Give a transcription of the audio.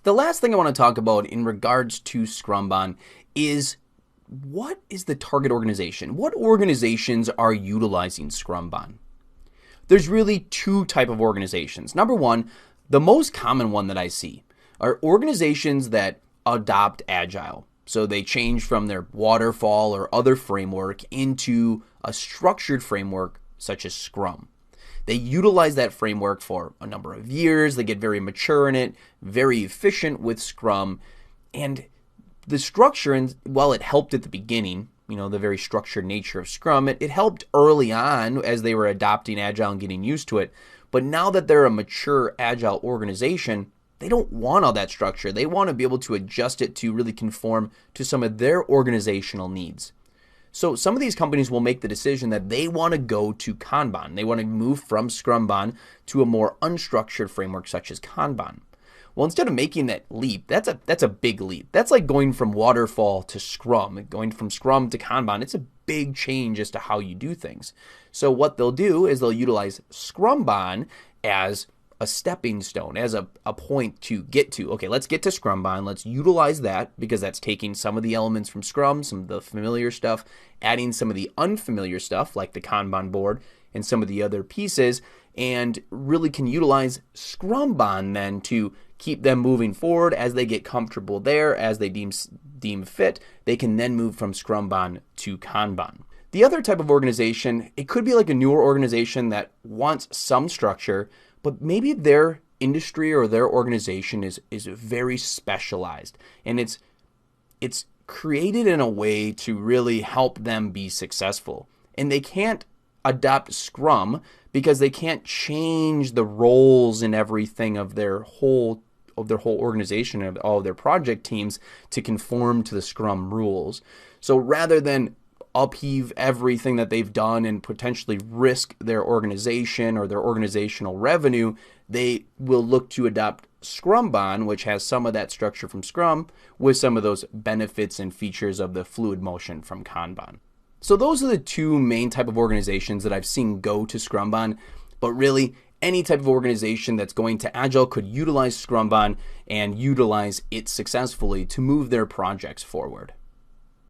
The last thing I want to talk about in regards to Scrumban is what is the target organization? What organizations are utilizing Scrumban? There's really two types of organizations. Number one, the most common one that I see are organizations that adopt Agile. So they change from their waterfall or other framework into a structured framework such as Scrum. They utilize that framework for a number of years. They get very mature in it, very efficient with Scrum. And the structure, and while it helped at the beginning, the very structured nature of Scrum, it helped early on as they were adopting Agile and getting used to it. But now that they're a mature Agile organization, they don't want all that structure. They want to be able to adjust it to really conform to some of their organizational needs. So some of these companies will make the decision that they want to go to Kanban. They want to move from Scrumban to a more unstructured framework such as Kanban. Well, instead of making that leap, that's a big leap. That's like going from waterfall to Scrum. Going from Scrum to Kanban, it's a big change as to how you do things. So what they'll do is they'll utilize Scrumban as a stepping stone, as a point to get to. Okay, let's get to Scrumban. Let's utilize that because that's taking some of the elements from Scrum, some of the familiar stuff, adding some of the unfamiliar stuff like the Kanban board and some of the other pieces, and really can utilize Scrumban then to keep them moving forward as they get comfortable there, as they deem fit. They can then move from Scrumban to Kanban. The other type of organization, it could be like a newer organization that wants some structure, but maybe their industry or their organization is very specialized, and it's created in a way to really help them be successful. And they can't adopt Scrum because they can't change the roles and everything of their whole organization, of all of their project teams to conform to the Scrum rules. So rather than upheave everything that they've done and potentially risk their organization or their organizational revenue, they will look to adopt Scrumban, which has some of that structure from Scrum with some of those benefits and features of the fluid motion from Kanban. So those are the two main type of organizations that I've seen go to Scrumban, but really any type of organization that's going to Agile could utilize Scrumban and utilize it successfully to move their projects forward.